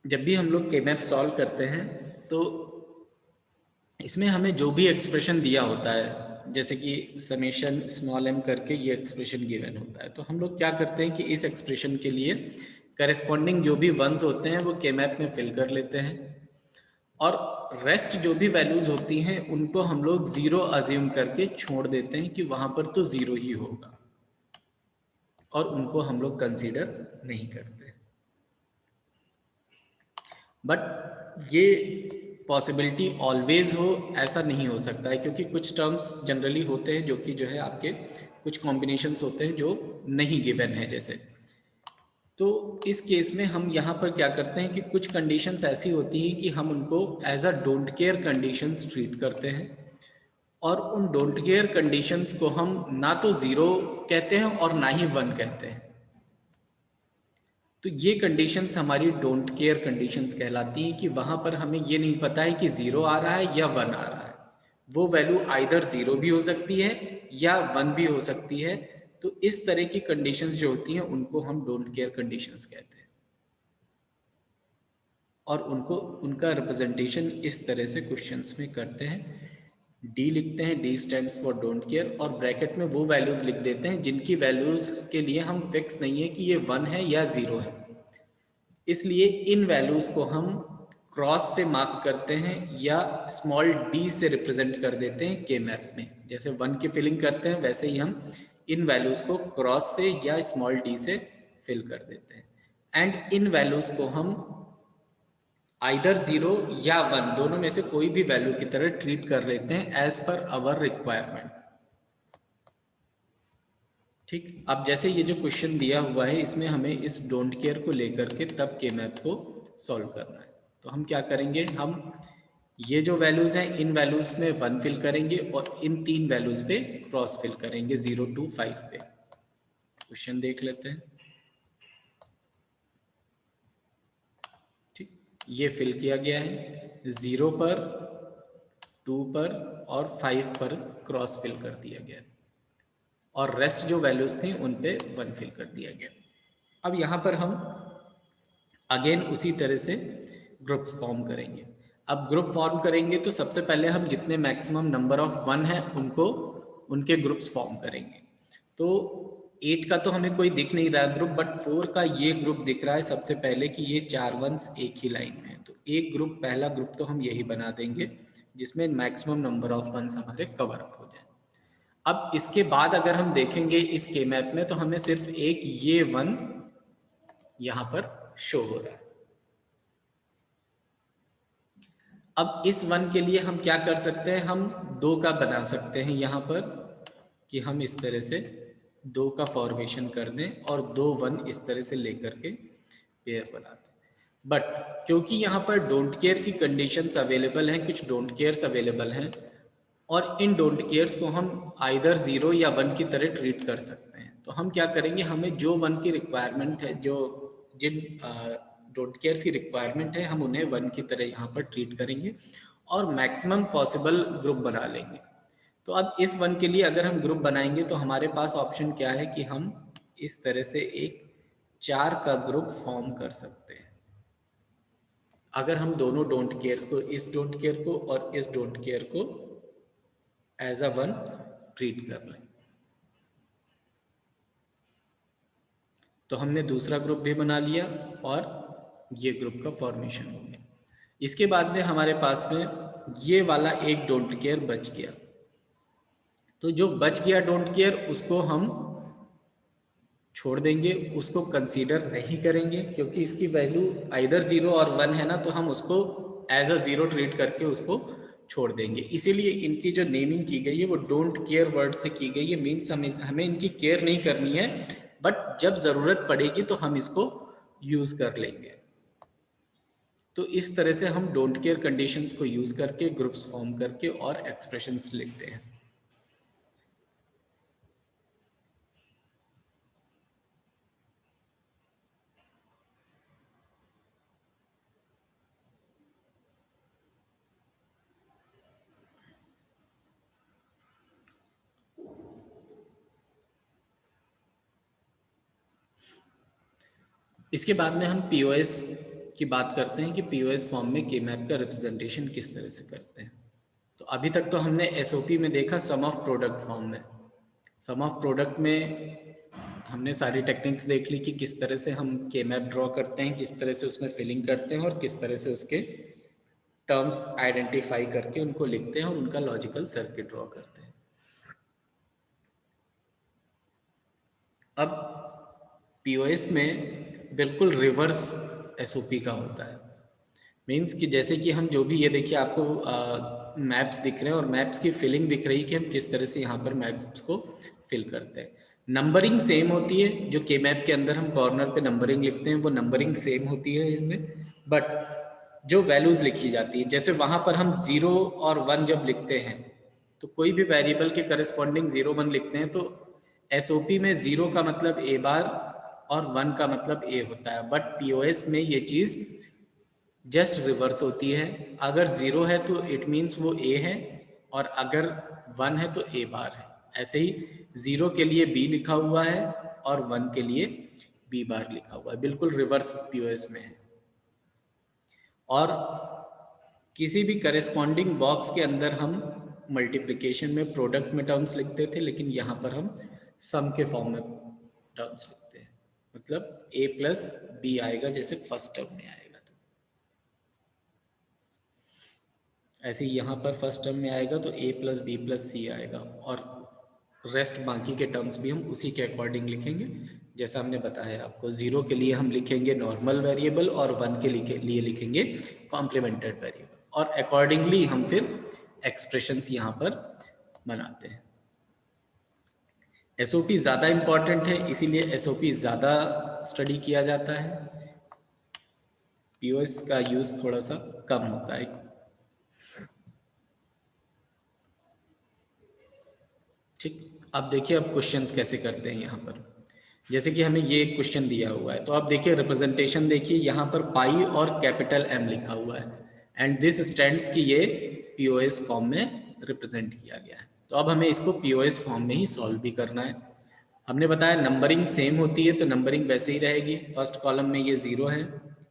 जब भी हम लोग के मैप सॉल्व करते हैं तो इसमें हमें जो भी एक्सप्रेशन दिया होता है, जैसे कि समेशन स्मॉल m करके ये एक्सप्रेशन गिवन होता है, तो हम लोग क्या करते हैं कि इस एक्सप्रेशन के लिए करेस्पॉन्डिंग जो भी वंस होते हैं वो के मैप में फिल कर लेते हैं, और रेस्ट जो भी वैल्यूज होती हैं उनको हम लोग ज़ीरो अज्यूम करके छोड़ देते हैं कि वहाँ पर तो ज़ीरो ही होगा, और उनको हम लोग कंसीडर नहीं करते। बट ये पॉसिबिलिटी ऑलवेज हो ऐसा नहीं हो सकता है, क्योंकि कुछ टर्म्स जनरली होते हैं जो कि जो है आपके कुछ कॉम्बिनेशंस होते हैं जो नहीं गिवन है जैसे। तो इस केस में हम यहाँ पर क्या करते हैं कि कुछ कंडीशंस ऐसी होती हैं कि हम उनको as a don't care conditions treat करते हैं, और उन डोंट केयर कंडीशंस को हम ना तो ज़ीरो कहते हैं और ना ही वन कहते हैं। तो ये कंडीशंस हमारी डोंट केयर कंडीशंस कहलाती हैं कि वहाँ पर हमें ये नहीं पता है कि ज़ीरो आ रहा है या वन आ रहा है, वो वैल्यू आइदर ज़ीरो भी हो सकती है या वन भी हो सकती है। तो इस तरह की कंडीशंस जो होती हैं उनको हम डोंट केयर कंडीशंस कहते हैं, और उनको उनका रिप्रेजेंटेशन इस तरह से क्वेश्चंस में करते हैं। डी लिखते हैं, D stands for don't care, और ब्रैकेट में वो वैल्यूज़ लिख देते हैं जिनकी वैल्यूज़ के लिए हम फिक्स नहीं है कि ये वन है या ज़ीरो है। इसलिए इन वैल्यूज़ को हम क्रॉस से मार्क करते हैं या स्मॉल डी से रिप्रेजेंट कर देते हैं के मैप में। जैसे वन की फिलिंग करते हैं वैसे ही हम इन वैल्यूज़ को क्रॉस से या स्मॉल डी से फिल कर देते हैं, एंड इन वैल्यूज़ को हम आइदर ज़ीरो या वन दोनों में से कोई भी वैल्यू की तरह ट्रीट कर लेते हैं एज पर आवर रिक्वायरमेंट। ठीक, अब जैसे ये जो क्वेश्चन दिया हुआ है इसमें हमें इस डोंट केयर को लेकर के तब के मैप को सॉल्व करना है। तो हम क्या करेंगे, हम ये जो वैल्यूज़ हैं इन वैल्यूज़ में वन फिल करेंगे और इन तीन वैल्यूज़ पे क्रॉस फिल करेंगे 0 to 5 पे। क्वेश्चन देख लेते हैं। ठीक, ये फिल किया गया है, 0 पर, 2 पर और 5 पर क्रॉस फिल कर दिया गया, और रेस्ट जो वैल्यूज़ थी उन पे वन फिल कर दिया गया। अब यहाँ पर हम अगेन उसी तरह से ग्रुप्स फॉर्म करेंगे। अब ग्रुप फॉर्म करेंगे तो सबसे पहले हम जितने मैक्सिमम नंबर ऑफ वन है उनको उनके ग्रुप्स फॉर्म करेंगे। तो 8 का तो हमें कोई दिख नहीं रहा है ग्रुप, बट 4 का ये ग्रुप दिख रहा है सबसे पहले कि ये 4 वंस एक ही लाइन में है, तो एक ग्रुप, पहला ग्रुप तो हम यही बना देंगे जिसमें मैक्सिमम नंबर ऑफ वंस हमारे कवर अप हो जाए। अब इसके बाद अगर हम देखेंगे इस के मैप में तो हमें सिर्फ एक ये वन यहाँ पर शो हो रहा है। अब इस वन के लिए हम क्या कर सकते हैं, हम दो का बना सकते हैं यहाँ पर, कि हम इस तरह से दो का फॉर्मेशन कर दें और दो वन इस तरह से लेकर के पेयर बना दें। बट क्योंकि यहाँ पर डोंट केयर की कंडीशंस अवेलेबल हैं, कुछ डोंट केयर्स अवेलेबल हैं, और इन डोंट केयर्स को हम आइदर ज़ीरो या वन की तरह ट्रीट कर सकते हैं, तो हम क्या करेंगे, हमें जो वन की रिक्वायरमेंट है, जो जिन डोंट केयर्स की रिक्वायरमेंट है हम उन्हें वन की तरह यहाँ पर ट्रीट करेंगे और मैक्सिमम पॉसिबल ग्रुप बना लेंगे। तो अब इस वन के लिए अगर हम ग्रुप बनाएंगे तो हमारे पास ऑप्शन क्या है कि हम इस तरह से एक 4 का ग्रुप फॉर्म कर सकते हैं, अगर हम दोनों डोंट केयर्स को, इस डोंट केयर को और इस डोंट केयर को एज अ वन ट्रीट कर लें। तो हमने दूसरा ग्रुप भी बना लिया और ये ग्रुप का फॉर्मेशन हो गया। इसके बाद में हमारे पास में ये वाला एक डोंट केयर बच गया, तो जो बच गया डोंट केयर उसको हम छोड़ देंगे, उसको कंसीडर नहीं करेंगे, क्योंकि इसकी वैल्यू आइदर ज़ीरो और वन है ना, तो हम उसको एज अ ज़ीरो ट्रीट करके उसको छोड़ देंगे। इसीलिए इनकी जो नेमिंग की गई है वो डोंट केयर वर्ड से की गई है, मीन्स हमें इनकी केयर नहीं करनी है, बट जब ज़रूरत पड़ेगी तो हम इसको यूज़ कर लेंगे। तो इस तरह से हम डोंट केयर कंडीशंस को यूज़ करके ग्रुप्स फॉर्म करके और एक्सप्रेशंस लिखते हैं। इसके बाद में हम पीओएस की बात करते हैं कि पीओएस फॉर्म में के मैप का रिप्रेजेंटेशन किस तरह से करते हैं। तो अभी तक तो हमने एसओपी में देखा सम ऑफ प्रोडक्ट फॉर्म में। सम ऑफ प्रोडक्ट में हमने सारी टेक्निक्स देख ली कि किस तरह से हम के मैप ड्रॉ करते हैं, किस तरह से उसमें फिलिंग करते हैं और किस तरह से उसके टर्म्स आइडेंटिफाई करके उनको लिखते हैं और उनका लॉजिकल सर्किट ड्रॉ करते हैं। अब पीओएस में बिल्कुल रिवर्स एसओपी का होता है। मीन्स कि जैसे कि हम जो भी, ये देखिए आपको मैप्स दिख रहे हैं और मैप्स की फिलिंग दिख रही है कि हम किस तरह से यहाँ पर मैप्स को फिल करते हैं। नंबरिंग सेम होती है, जो के मैप के अंदर हम कॉर्नर पे नंबरिंग लिखते हैं वो नंबरिंग सेम होती है इसमें, बट जो वैल्यूज लिखी जाती है, जैसे वहाँ पर हम 0 और 1 जब लिखते हैं तो कोई भी वेरिएबल के करस्पॉन्डिंग 0 1 लिखते हैं तो एसओपी में 0 का मतलब ए बार और 1 का मतलब ए होता है, बट पीओएस में ये चीज़ जस्ट रिवर्स होती है। अगर 0 है तो इट मीन्स वो ए है और अगर 1 है तो ए बार है। ऐसे ही 0 के लिए बी लिखा हुआ है और 1 के लिए बी बार लिखा हुआ है, बिल्कुल रिवर्स पीओएस में है। और किसी भी करेस्पॉन्डिंग बॉक्स के अंदर हम मल्टीप्लिकेशन में प्रोडक्ट में टर्म्स लिखते थे, लेकिन यहाँ पर हम सम के फॉर्म में टर्म्स लिखते हैं, मतलब ए प्लस बी आएगा जैसे फर्स्ट टर्म में आएगा। तो ऐसे ही यहाँ पर फर्स्ट टर्म में आएगा तो ए प्लस बी प्लस सी आएगा और रेस्ट बाकी के टर्म्स भी हम उसी के अकॉर्डिंग लिखेंगे जैसा हमने बताया आपको। 0 के लिए हम लिखेंगे नॉर्मल वेरिएबल और 1 के लिए लिखेंगे कॉम्प्लीमेंटेड वेरिएबल और अकॉर्डिंगली हम फिर एक्सप्रेशंस यहाँ पर बनाते हैं। एसओपी ज़्यादा इम्पॉर्टेंट है, इसीलिए एसओपी ज़्यादा स्टडी किया जाता है, पीओएस का यूज़ थोड़ा सा कम होता है। ठीक, अब देखिए अब क्वेश्चंस कैसे करते हैं यहाँ पर। जैसे कि हमें ये क्वेश्चन दिया हुआ है तो आप देखिए रिप्रेजेंटेशन देखिए, यहाँ पर पाई और कैपिटल एम लिखा हुआ है एंड दिस स्टैंड्स कि ये पीओएस फॉर्म में रिप्रेजेंट किया गया है। तो अब हमें इसको पीओएस फॉर्म में ही सॉल्व भी करना है। हमने बताया नंबरिंग सेम होती है तो नंबरिंग वैसे ही रहेगी। फर्स्ट कॉलम में ये 0 है,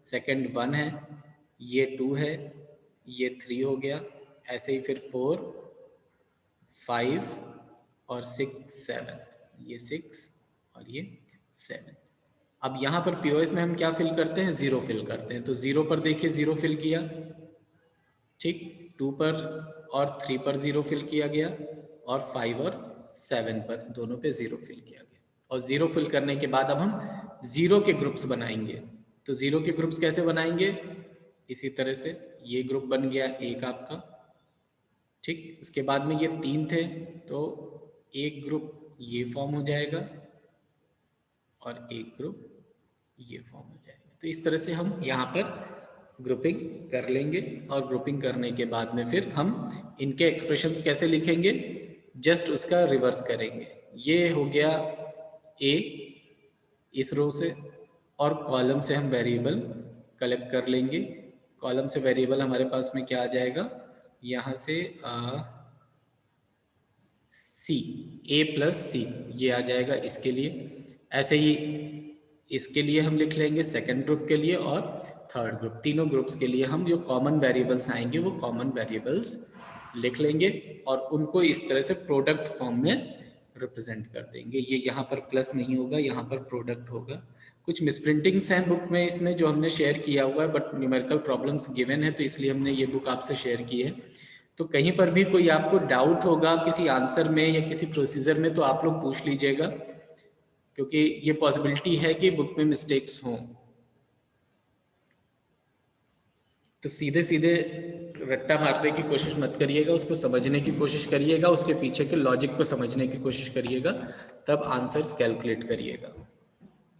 सेकंड 1 है, ये 2 है, ये 3 हो गया, ऐसे ही फिर 4 5 और 6 7, ये 6 और ये 7। अब यहाँ पर पीओएस में हम क्या फिल करते हैं, 0 फिल करते हैं। तो 0 पर देखिए 0 फिल किया, ठीक, 2 पर और 3 पर 0 फिल किया गया और 5 और 7 पर दोनों पे 0 फिल किया गया। और 0 फिल करने के बाद अब हम 0 के ग्रुप्स बनाएंगे। तो 0 के ग्रुप्स कैसे बनाएंगे, इसी तरह से ये ग्रुप बन गया एक आपका, ठीक। उसके बाद में ये 3 थे तो एक ग्रुप ये फॉर्म हो जाएगा और एक ग्रुप ये फॉर्म हो जाएगा। तो इस तरह से हम यहाँ पर ग्रुपिंग कर लेंगे और ग्रुपिंग करने के बाद में फिर हम इनके एक्सप्रेशंस कैसे लिखेंगे, जस्ट उसका रिवर्स करेंगे। ये हो गया ए इस रो से और कॉलम से हम वेरिएबल कलेक्ट कर लेंगे। कॉलम से वेरिएबल हमारे पास में क्या आ जाएगा, यहाँ से सी, ए प्लस सी ये आ जाएगा इसके लिए। ऐसे ही इसके लिए हम लिख लेंगे सेकंड ग्रुप के लिए और थर्ड ग्रुप, तीनों ग्रुप्स के लिए हम जो कॉमन वेरिएबल्स आएंगे वो कॉमन वेरिएबल्स लिख लेंगे और उनको इस तरह से प्रोडक्ट फॉर्म में रिप्रेजेंट कर देंगे। ये यहाँ पर प्लस नहीं होगा, यहाँ पर प्रोडक्ट होगा। कुछ मिसप्रिंटिंग्स हैं बुक में इसमें जो हमने शेयर किया हुआ है, बट न्यूमेरिकल प्रॉब्लम्स गिवन है तो इसलिए हमने ये बुक आपसे शेयर की है। तो कहीं पर भी कोई आपको डाउट होगा किसी आंसर में या किसी प्रोसीजर में तो आप लोग पूछ लीजिएगा, क्योंकि ये पॉसिबिलिटी है कि बुक में मिस्टेक्स हों। तो सीधे सीधे रट्टा मारने की कोशिश मत करिएगा, उसको समझने की कोशिश करिएगा, उसके पीछे के लॉजिक को समझने की कोशिश करिएगा, तब आंसर्स कैलकुलेट करिएगा।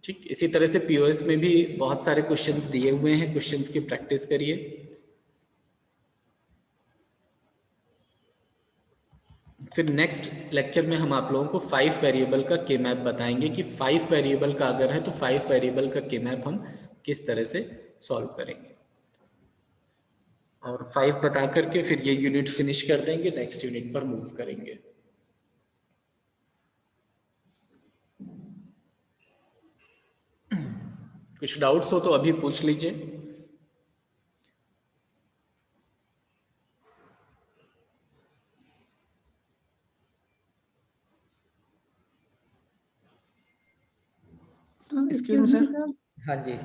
ठीक, इसी तरह से पीओएस में भी बहुत सारे क्वेश्चंस दिए हुए हैं, क्वेश्चंस की प्रैक्टिस करिए। फिर नेक्स्ट लेक्चर में हम आप लोगों को 5 वेरिएबल का के मैप बताएंगे कि 5 वेरिएबल का अगर है तो 5 वेरिएबल का के मैप हम किस तरह से सॉल्व करेंगे। और 5 बता करके फिर ये यूनिट फिनिश कर देंगे, नेक्स्ट यूनिट पर मूव करेंगे। कुछ डाउट्स हो तो अभी पूछ लीजिए। Excuse me sir. हाँ जी।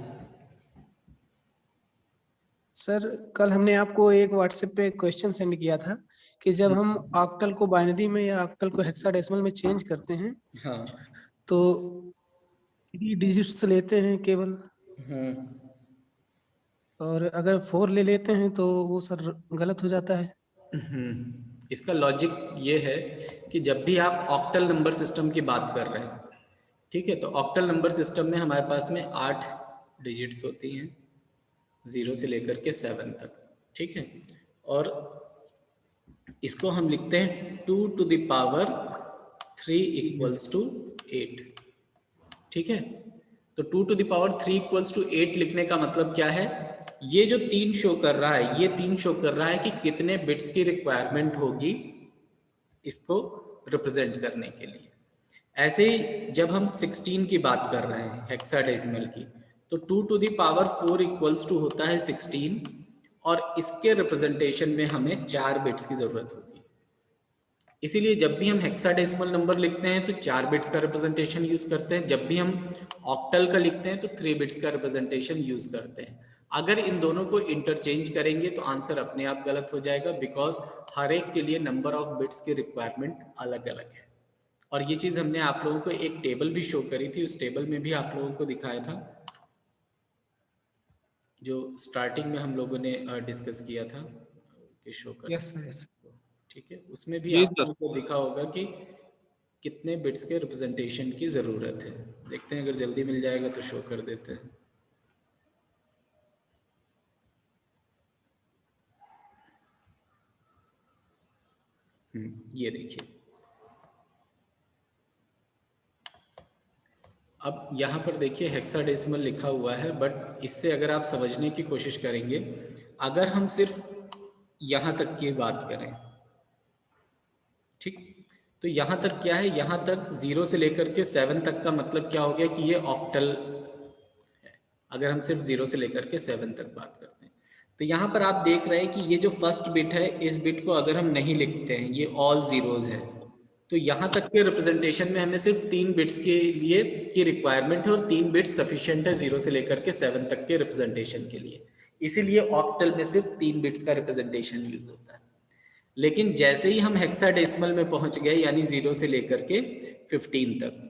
सर कल हमने आपको एक व्हाट्सएप पे क्वेश्चन सेंड किया था कि जब हम ऑक्टल को बाइनरी में या ऑक्टल को हेक्साडेसिमल में चेंज करते हैं हाँ। तो 3 डिजिट्स लेते हैं केवल, और अगर 4 ले लेते हैं तो वो सर गलत हो जाता है। इसका लॉजिक ये है कि जब भी आप ऑक्टल नंबर सिस्टम की बात कर रहे हैं, ठीक है, तो ऑक्टल नंबर सिस्टम में हमारे पास में 8 डिजिट्स होती हैं, 0 से लेकर के 7 तक, ठीक है। और इसको हम लिखते हैं 2 to the power 3 equals to 8, ठीक है। तो 2 to the power 3 equals to 8 लिखने का मतलब क्या है, ये जो 3 शो कर रहा है, ये 3 शो कर रहा है कि कितने बिट्स की रिक्वायरमेंट होगी इसको रिप्रेजेंट करने के लिए। ऐसे ही जब हम 16 की बात कर रहे हैं हेक्साडेसिमल की, तो 2 to the power 4 equals to होता है 16, और इसके रिप्रेजेंटेशन में हमें 4 बिट्स की ज़रूरत होगी। इसीलिए जब भी हम हेक्साडेसिमल नंबर लिखते हैं तो 4 बिट्स का रिप्रेजेंटेशन यूज़ करते हैं, जब भी हम ऑक्टल का लिखते हैं तो 3 बिट्स का रिप्रेजेंटेशन यूज़ करते हैं। अगर इन दोनों को इंटरचेंज करेंगे तो आंसर अपने आप गलत हो जाएगा, बिकॉज हर एक के लिए नंबर ऑफ बिट्स की रिक्वायरमेंट अलग अलग है। और ये चीज़ हमने आप लोगों को एक टेबल भी शो करी थी, उस टेबल में भी आप लोगों को दिखाया था, जो स्टार्टिंग में हम लोगों ने डिस्कस किया था कि शो कर, यस सर, यस। ठीक है। उसमें भी जी आप सर। लोगों को दिखा होगा कि कितने बिट्स के रिप्रेजेंटेशन की ज़रूरत है। देखते हैं अगर जल्दी मिल जाएगा तो शो कर देते हैं। ये देखिए, अब यहाँ पर देखिए हेक्साडेसिमल लिखा हुआ है, बट इससे अगर आप समझने की कोशिश करेंगे, अगर हम सिर्फ यहाँ तक की बात करें, ठीक, तो यहाँ तक क्या है, यहाँ तक 0 से लेकर के 7 तक का मतलब क्या हो गया कि ये ऑक्टल है। अगर हम सिर्फ 0 से लेकर के 7 तक बात करते हैं, तो यहाँ पर आप देख रहे हैं कि ये जो फर्स्ट बिट है, इस बिट को अगर हम नहीं लिखते हैं, ये ऑल जीरोज है, तो यहाँ तक के रिप्रेजेंटेशन में हमें सिर्फ 3 बिट्स के लिए की रिक्वायरमेंट है, और 3 बिट्स सफिशिएंट है 0 से लेकर के 7 तक के रिप्रेजेंटेशन के लिए। इसीलिए ऑक्टल में सिर्फ 3 बिट्स का रिप्रेजेंटेशन यूज होता है। लेकिन जैसे ही हम हेक्साडेसिमल में पहुंच गए, यानी 0 से लेकर के 15 तक,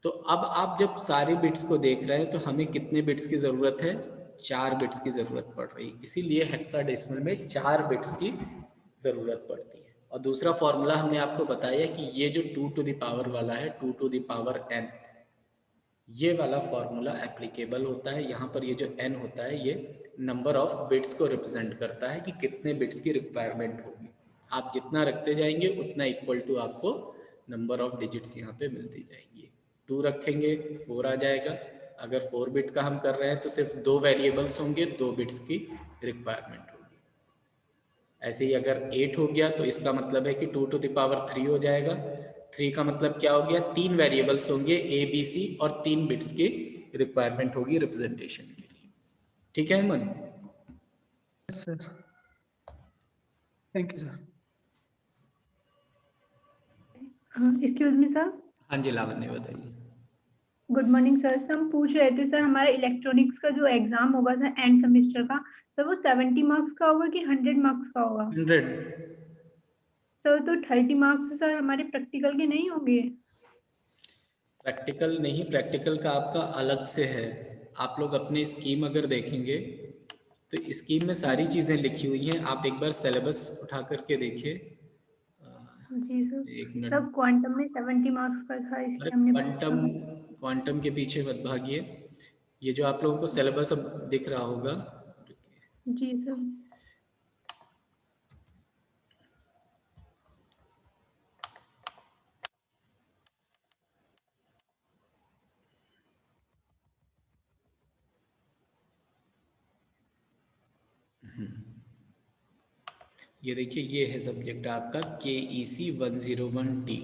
तो अब आप जब सारे बिट्स को देख रहे हैं तो हमें कितने बिट्स की ज़रूरत है, 4 बिट्स की ज़रूरत पड़ रही है। इसीलिए हेक्साडेसिमल में 4 बिट्स की ज़रूरत पड़ती है। और दूसरा फॉर्मूला हमने आपको बताया कि ये जो 2 to the power वाला है, 2 to the power n, ये वाला फॉर्मूला एप्लीकेबल होता है। यहाँ पर ये जो n होता है, ये नंबर ऑफ बिट्स को रिप्रेजेंट करता है कि कितने बिट्स की रिक्वायरमेंट होगी। आप जितना रखते जाएंगे उतना इक्वल टू आपको नंबर ऑफ डिजिट्स यहाँ पे मिलती जाएंगी। 2 रखेंगे तो 4 आ जाएगा। अगर 4 बिट का हम कर रहे हैं तो सिर्फ 2 वेरिएबल्स होंगे, 2 बिट्स की रिक्वायरमेंट होगी। ऐसे ही अगर 8 हो गया तो इसका मतलब है कि 2 to the power 3 हो जाएगा। 3 का मतलब क्या हो गया, 3 वेरिएबल्स होंगे ए बी सी, और 3 बिट्स की रिक्वायरमेंट होगी रिप्रेजेंटेशन के लिए। ठीक है मन? Yes sir, thank you sir. Excuse me sir. हाँ जी लावण्य बताइए। Good morning sir. हम पूछ रहे थे सर, हमारा इलेक्ट्रॉनिक्स का जो एग्जाम होगा सर एंड सेमेस्टर का, सर वो 70 मार्क्स का होगा कि 100 मार्क्स का होगा? 100। सर तो 30 मार्क्स सर हमारे प्रैक्टिकल के नहीं होंगे? प्रैक्टिकल नहीं, प्रैक्टिकल का आपका अलग से है। आप लोग अपनी स्कीम अगर देखेंगे तो स्कीम में सारी चीज़ें लिखी हुई हैं। आप एक बार सिलेबस उठा करके देखिए। जी सर। एक मिनट। सब क्वांटम में 70 मार्क्स का था, अरे इसलिए हमने क्वांटम, पूछा। क्वांटम के पीछे मत भागिए। ये जो आप लोगों को सिलेबस अब दिख रहा होगा, जी सर। ये देखिए, ये है सब्जेक्ट आपका KEC 101T,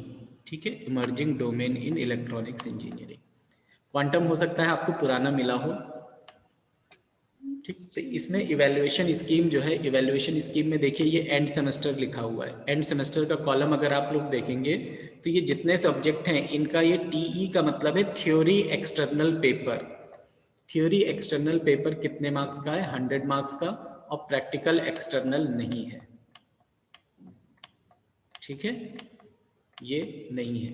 ठीक है, emerging domain in electronics engineering. Quantum हो सकता है आपको पुराना मिला हो, ठीक। तो इसमें इवैल्यूएशन स्कीम जो है, इवैल्यूएशन स्कीम में देखिए ये एंड सेमेस्टर लिखा हुआ है। एंड सेमेस्टर का कॉलम अगर आप लोग देखेंगे तो ये जितने सब्जेक्ट हैं इनका ये टीई का मतलब है theory external paper. Theory external paper कितने मार्क्स का है? 100 मार्क्स का, और प्रैक्टिकल एक्सटर्नल नहीं है। ठीक है, ये नहीं है।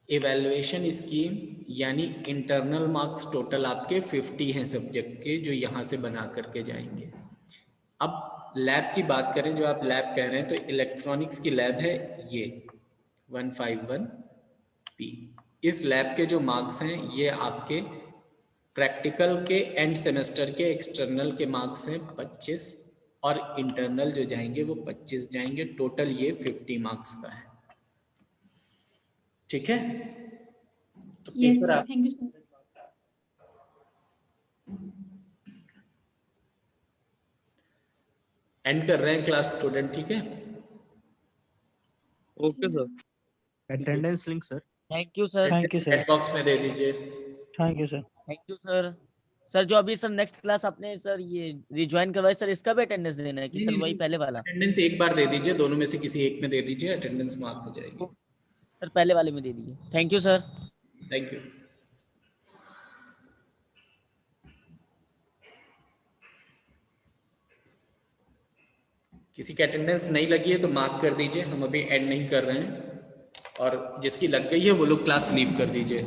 इवैल्यूएशन स्कीम यानी इंटरनल मार्क्स टोटल आपके 50 हैं सब्जेक्ट के, जो यहाँ से बना करके जाएंगे। अब लैब की बात करें, जो आप लैब कह रहे हैं, तो इलेक्ट्रॉनिक्स की लैब है ये 151P। इस लैब के जो मार्क्स हैं ये आपके प्रैक्टिकल के एंड सेमेस्टर के एक्सटर्नल के मार्क्स हैं 25, और इंटरनल जो जाएंगे वो 25 जाएंगे। टोटल ये 50 मार्क्स का है। ठीक है, तो yes paper sir, thank you sir. And कर रहे हैं क्लास स्टूडेंट। ठीक है, okay sir. Attendance link sir. Thank you sir. Thank you sir. Chat box में दे दीजिए। Thank you sir. Thank you sir. Sir जो अभी सर नेक्स्ट क्लास आपने सर ये रिज्वाइन करवाई सर, इसका भी अटेंडेंस देना है कि सर वही पहले वाला? अटेंडेंस एक बार दे दीजिए, दोनों में से किसी एक में दे दीजिए, अटेंडेंस मार्क हो जाएगी। सर पहले वाले में दे दीजिए। Thank you sir. Thank you. किसी की अटेंडेंस नहीं लगी है तो मार्क कर दीजिए, हम अभी एड नहीं कर रहे हैं, और जिसकी लग गई है वो लोग क्लास लीव कर दीजिए।